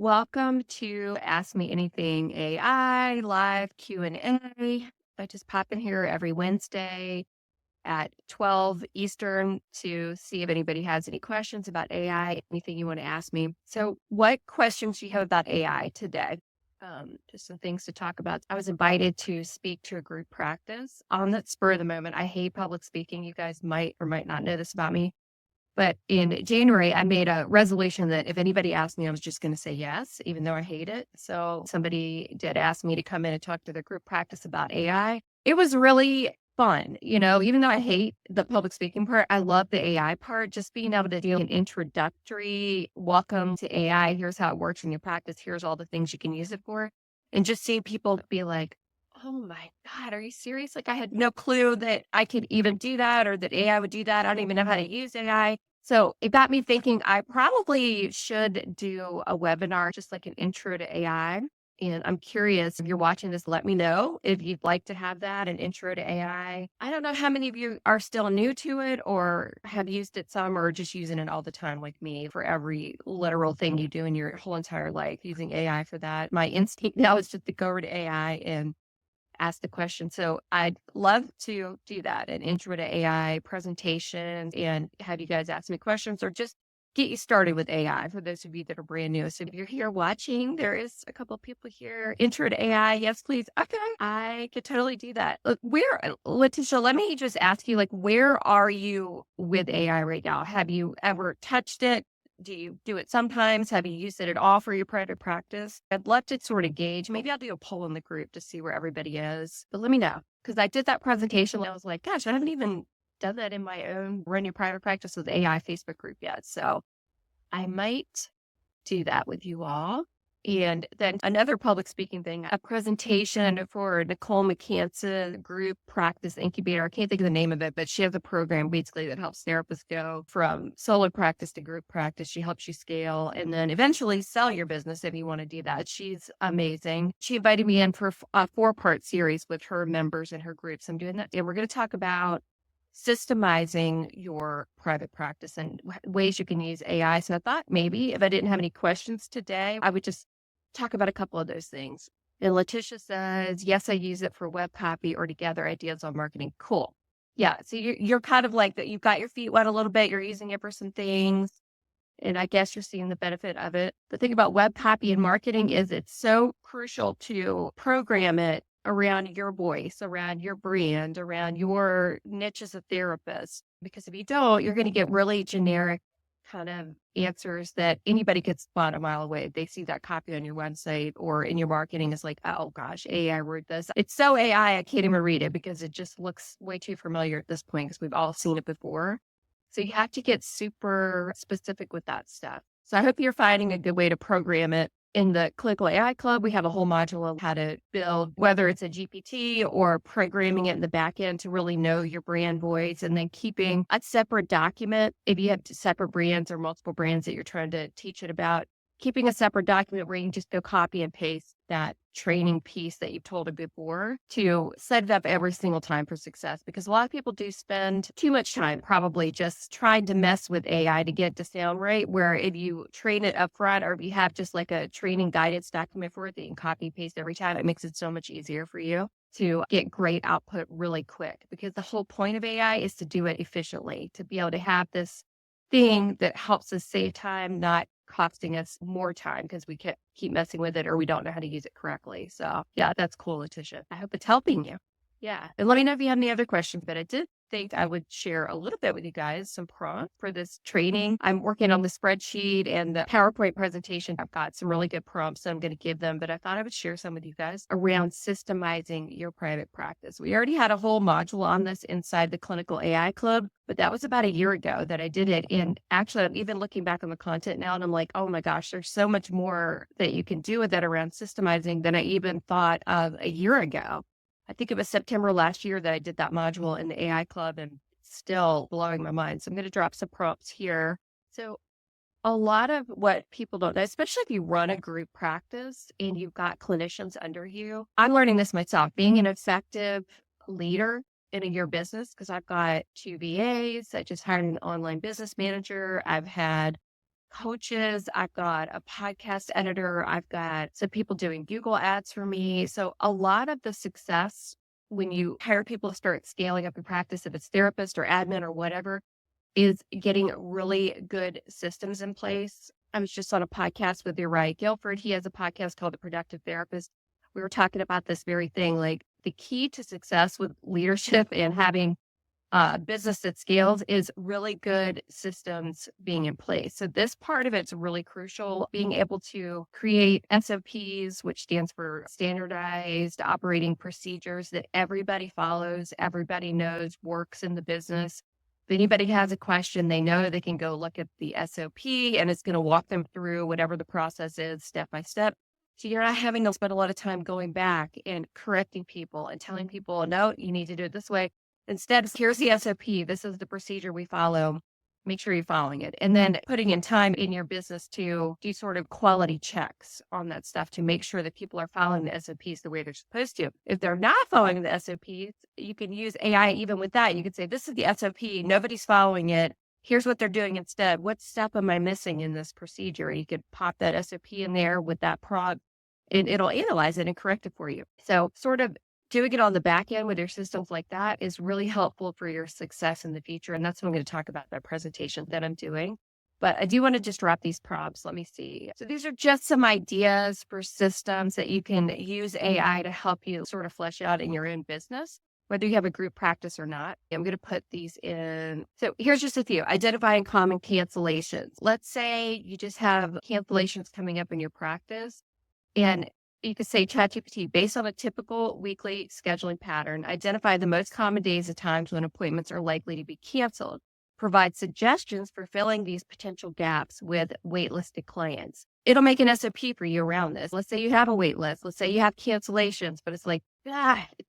Welcome to Ask Me Anything AI live Q&A. I just pop in here every Wednesday at 12 Eastern to see if anybody has any questions about AI, anything you want to ask me. So what questions do you have about AI today? Just some things to talk about. I was invited to speak to a group practice on the spur of the moment. I hate public speaking. You guys might or might not know this about me. But in January, I made a resolution that if anybody asked me, I was just going to say yes, even though I hate it. So somebody did ask me to come in and talk to the group practice about AI. It was really fun. Even though I hate the public speaking part, I love the AI part. Just being able to do an introductory welcome to AI. Here's how it works in your practice. Here's all the things you can use it for. And just seeing people be like, oh my God, are you serious? Like I had no clue that I could even do that or that AI would do that. I don't even know how to use AI. So it got me thinking I probably should do a webinar, just like an intro to AI. And I'm curious if you're watching this, let me know if you'd like to have that, an intro to AI. I don't know how many of you are still new to it or have used it some or just using it all the time, like me, for every literal thing you do in your whole entire life, using AI for that. My instinct now is just to go over to AI and ask the question. So I'd love to do that, an intro to AI presentation and have you guys ask me questions or just get you started with AI for those of you that are brand new. So if you're here watching, there is a couple of people here. Intro to AI. Yes, please. Okay. I could totally do that. Letitia, let me just ask you, like, where are you with AI right now? Have you ever touched it? Do you do it sometimes? Have you used it at all for your private practice? I'd love to sort of gauge. Maybe I'll do a poll in the group to see where everybody is. But let me know because I did that presentation. And I was like, gosh, I haven't even done that in my own run your private practice with AI Facebook group yet. So I might do that with you all. And then another public speaking thing, a presentation for Nicole McCanson group practice incubator. I can't think of the name of it, but she has a program basically that helps therapists go from solo practice to group practice. She helps you scale and then eventually sell your business if you want to do that. She's amazing. She invited me in for a 4-part series with her members and her groups. I'm doing that. And we're going to talk about systemizing your private practice and ways you can use AI. So I thought maybe if I didn't have any questions today, I would just talk about a couple of those things. And Letitia says, yes, I use it for web copy or to gather ideas on marketing. Cool. Yeah. So you're kind of like that. You've got your feet wet a little bit. You're using it for some things. And I guess you're seeing the benefit of it. The thing about web copy and marketing is it's so crucial to program it around your voice, around your brand, around your niche as a therapist. Because if you don't, you're going to get really generic kind of answers that anybody could spot a mile away. If they see that copy on your website or in your marketing, it's like, oh gosh, AI wrote this. It's so AI, I can't even read it because it just looks way too familiar at this point because we've all seen it before. So you have to get super specific with that stuff. So I hope you're finding a good way to program it. In the Clinical AI Club, we have a whole module of how to build, whether it's a GPT or programming it in the back end to really know your brand voice and then keeping a separate document. If you have separate brands or multiple brands that you're trying to teach it about, keeping a separate document where you can just go copy and paste that training piece that you've told it before to set it up every single time for success. Because a lot of people do spend too much time probably just trying to mess with AI to get it to sound right. Where if you train it up front or if you have just like a training guidance document for it that you can copy and paste every time, it makes it so much easier for you to get great output really quick. Because the whole point of AI is to do it efficiently, to be able to have this thing that helps us save time, not costing us more time because we can't keep messing with it or we don't know how to use it correctly. So yeah, that's cool, Letitia. I hope it's helping you. Yeah. And let me know if you have any other questions, but I did think I would share a little bit with you guys, some prompts for this training. I'm working on the spreadsheet and the PowerPoint presentation. I've got some really good prompts that I'm going to give them, but I thought I would share some with you guys around systemizing your private practice. We already had a whole module on this inside the Clinical AI Club, but that was about a year ago that I did it. And actually, I'm even looking back on the content now and I'm like, oh my gosh, there's so much more that you can do with that around systemizing than I even thought of a year ago. I think it was September last year that I did that module in the AI Club and it's still blowing my mind. So I'm going to drop some prompts here. So a lot of what people don't know, especially if you run a group practice and you've got clinicians under you, I'm learning this myself, being an effective leader in your business, because I've got 2 VAs. I just hired an online business manager. I've had coaches, I've got a podcast editor, I've got some people doing Google ads for me. So a lot of the success when you hire people to start scaling up your practice, if it's therapist or admin or whatever, is getting really good systems in place. I was just on a podcast with Uriah Guilford. He has a podcast called The Productive Therapist. We were talking about this very thing, like the key to success with leadership and having business that scales is really good systems being in place. So this part of it's really crucial, being able to create SOPs, which stands for standardized operating procedures that everybody follows, everybody knows works in the business. If anybody has a question, they know they can go look at the SOP and it's going to walk them through whatever the process is step by step. So you're not having to spend a lot of time going back and correcting people and telling people, no, you need to do it this way. Instead, here's the SOP. This is the procedure we follow. Make sure you're following it. And then putting in time in your business to do sort of quality checks on that stuff to make sure that people are following the SOPs the way they're supposed to. If they're not following the SOPs, you can use AI even with that. You could say, this is the SOP. Nobody's following it. Here's what they're doing instead. What step am I missing in this procedure? You could pop that SOP in there with that prompt and it'll analyze it and correct it for you. So sort of doing it on the back end with your systems like that is really helpful for your success in the future. And that's what I'm going to talk about that presentation that I'm doing. But I do want to just drop these prompts. Let me see. So these are just some ideas for systems that you can use AI to help you sort of flesh out in your own business, whether you have a group practice or not. I'm going to put these in. So here's just a few. Identifying common cancellations. Let's say you just have cancellations coming up in your practice. And you could say, ChatGPT, based on a typical weekly scheduling pattern, identify the most common days and times when appointments are likely to be canceled. Provide suggestions for filling these potential gaps with waitlisted clients. It'll make an SOP for you around this. Let's say you have a wait list. Let's say you have cancellations, but it's like,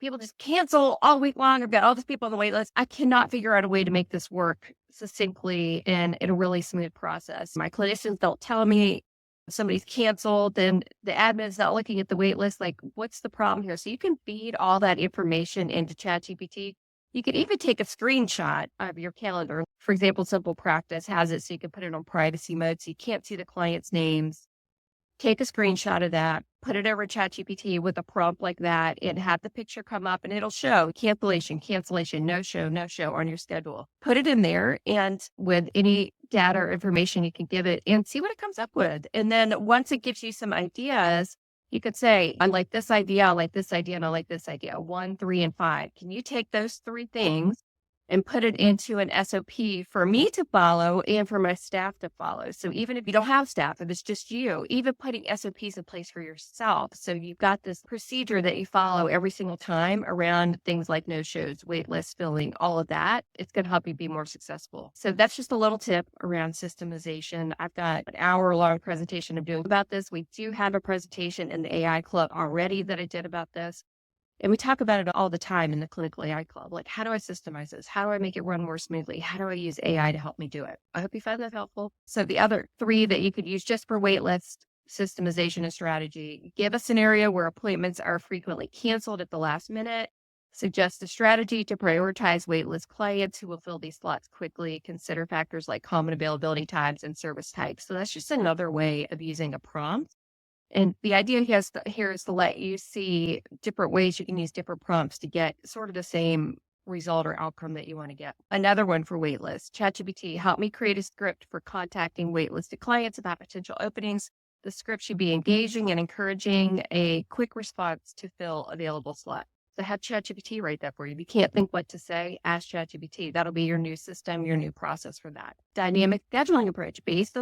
people just cancel all week long. I've got all these people on the wait list. I cannot figure out a way to make this work succinctly and in a really smooth process. My clinicians don't tell me somebody's canceled, then the admin is not looking at the wait list. Like, what's the problem here? So you can feed all that information into ChatGPT. You could even take a screenshot of your calendar. For example, Simple Practice has it so you can put it on privacy mode so you can't see the client's names. Take a screenshot of that, put it over ChatGPT with a prompt like that, and have the picture come up and it'll show cancellation, no show on your schedule. Put it in there and with any data or information you can give it and see what it comes up with. And then once it gives you some ideas, you could say, I like this idea, I like this idea, and I like this idea, 1, 3, and 5. Can you take those 3 things and put it into an SOP for me to follow and for my staff to follow? So even if you don't have staff, if it's just you, even putting SOPs in place for yourself. So you've got this procedure that you follow every single time around things like no shows, wait list filling, all of that. It's going to help you be more successful. So that's just a little tip around systemization. I've got an hour-long presentation I'm doing about this. We do have a presentation in the AI Club already that I did about this. And we talk about it all the time in the Clinical AI Club. Like, how do I systemize this? How do I make it run more smoothly? How do I use AI to help me do it? I hope you find that helpful. So the other 3 that you could use just for waitlist systemization and strategy, give a scenario where appointments are frequently canceled at the last minute. Suggest a strategy to prioritize waitlist clients who will fill these slots quickly. Consider factors like common availability times and service types. So that's just another way of using a prompt. And the idea here is to let you see different ways you can use different prompts to get sort of the same result or outcome that you want to get. Another one for waitlist. ChatGPT, help me create a script for contacting waitlisted clients about potential openings. The script should be engaging and encouraging a quick response to fill available slots. So have ChatGPT write that for you. If you can't think what to say, ask ChatGPT. That'll be your new system, your new process for that. Dynamic scheduling approach based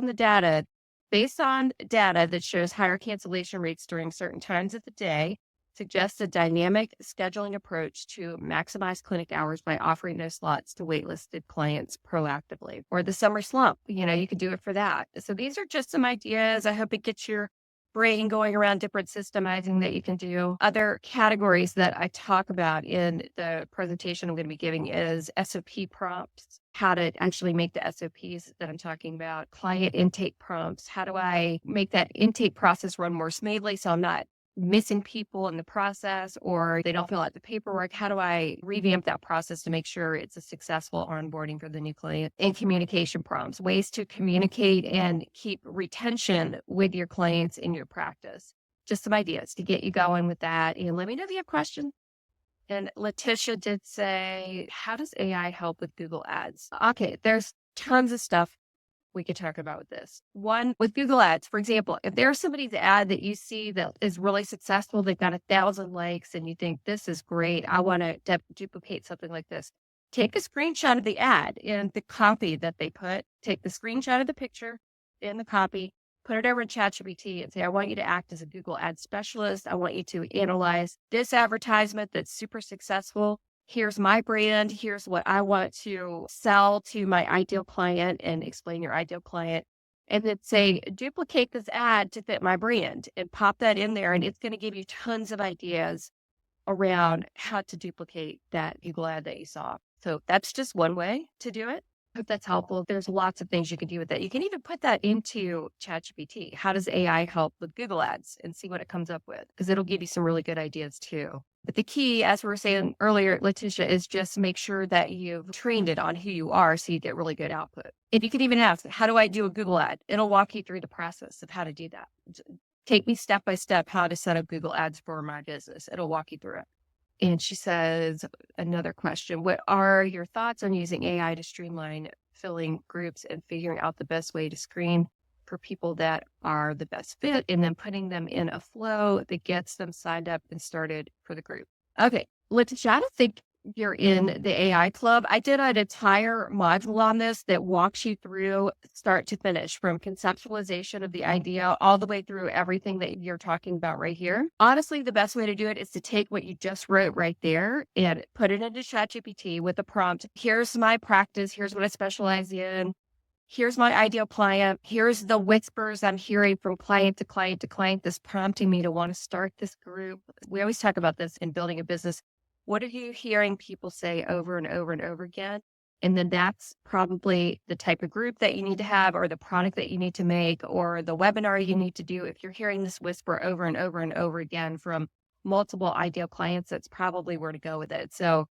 on data that shows higher cancellation rates during certain times of the day, suggests a dynamic scheduling approach to maximize clinic hours by offering those slots to waitlisted clients proactively. Or the summer slump, you could do it for that. So these are just some ideas. I hope it gets your brain going around different systemizing that you can do. Other categories that I talk about in the presentation I'm going to be giving is SOP prompts, how to actually make the SOPs that I'm talking about, client intake prompts. How do I make that intake process run more smoothly so I'm not missing people in the process, or they don't fill out the paperwork? How do I revamp that process to make sure it's a successful onboarding for the new client? And communication prompts, ways to communicate and keep retention with your clients in your practice. Just some ideas to get you going with that. And let me know if you have questions. And Letitia did say, how does AI help with Google Ads? Okay, there's tons of stuff we could talk about with this. One, with Google Ads, for example, if there's somebody's ad that you see that is really successful, they've got 1,000 likes, and you think this is great, I want to duplicate something like this. Take a screenshot of the ad and the copy that they put. Take the screenshot of the picture in the copy, put it over in ChatGPT and say, I want you to act as a Google Ad specialist. I want you to analyze this advertisement that's super successful. Here's my brand. Here's what I want to sell to my ideal client, and explain your ideal client. And then say, duplicate this ad to fit my brand, and pop that in there. And it's going to give you tons of ideas around how to duplicate that Google ad that you saw. So that's just one way to do it. Hope that's helpful. There's lots of things you can do with that. You can even put that into ChatGPT. How does AI help with Google Ads, and see what it comes up with, because it'll give you some really good ideas too. But the key, as we were saying earlier, Letitia, is just make sure that you've trained it on who you are so you get really good output. And you can even ask, how do I do a Google ad? It'll walk you through the process of how to do that. Take me step by step how to set up Google Ads for my business. It'll walk you through it. And she says, another question, what are your thoughts on using AI to streamline filling groups and figuring out the best way to screen for people that are the best fit, and then putting them in a flow that gets them signed up and started for the group? Okay, Letitia, I don't think you're in the AI club. I did an entire module on this that walks you through start to finish, from conceptualization of the idea all the way through everything that you're talking about right here. Honestly, the best way to do it is to take what you just wrote right there and put it into ChatGPT with a prompt. Here's my practice. Here's what I specialize in. Here's my ideal client. Here's the whispers I'm hearing from client to client to client that's prompting me to want to start this group. We always talk about this in building a business. What are you hearing people say over and over and over again? And then that's probably the type of group that you need to have, or the product that you need to make, or the webinar you need to do. If you're hearing this whisper over and over and over again from multiple ideal clients, that's probably where to go with it. So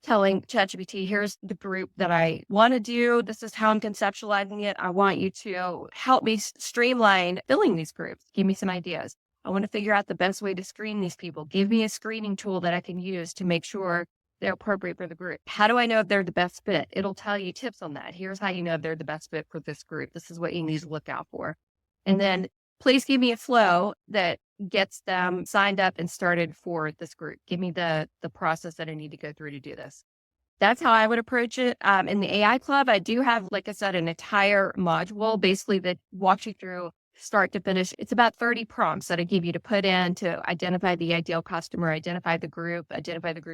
telling ChatGPT, here's the group that I want to do. This is how I'm conceptualizing it. I want you to help me streamline filling these groups. Give me some ideas. I want to figure out the best way to screen these people. Give me a screening tool that I can use to make sure they're appropriate for the group. How do I know if they're the best fit? It'll tell you tips on that. Here's how you know if they're the best fit for this group. This is what you need to look out for. And then please give me a flow that gets them signed up and started for this group. Give me the process that I need to go through to do this. That's how I would approach it. In the AI Club, I do have, like I said, an entire module basically that walks you through start to finish. It's about 30 prompts that I give you to put in to identify the ideal customer, identify the group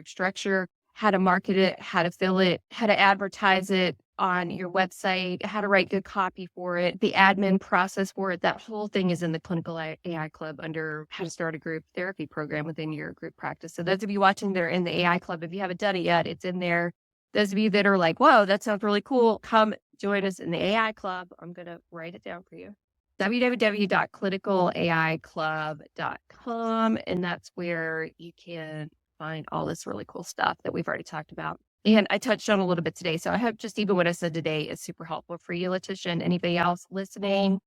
structure, how to market it, how to fill it, how to advertise it on your website, how to write good copy for it, the admin process for it. That whole thing is in the Clinical AI Club under how to start a group therapy program within your group practice. So those of you watching that are in the AI Club, if you haven't done it yet, it's in there. Those of you that are like, whoa, that sounds really cool, come join us in the AI Club. I'm going to write it down for you. www.clinicalaiclub.com. And that's where you can find all this really cool stuff that we've already talked about. And I touched on a little bit today. So I hope just even what I said today is super helpful for you, Letitia, and anybody else listening.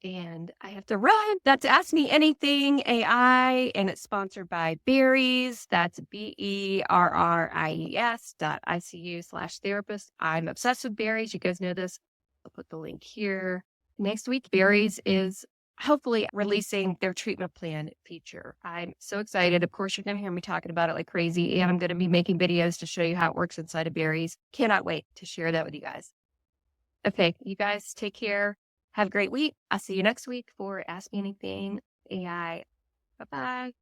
And I have to run. That's Ask Me Anything AI, and it's sponsored by Berries. That's BERRIES.ICU/therapist. I'm obsessed with Berries. You guys know this. I'll put the link here. Next week, Berries is hopefully releasing their treatment plan feature. I'm so excited. Of course, you're going to hear me talking about it like crazy, and I'm going to be making videos to show you how it works inside of Berries. Cannot wait to share that with you guys. Okay, you guys take care. Have a great week. I'll see you next week for Ask Me Anything AI. Bye-bye.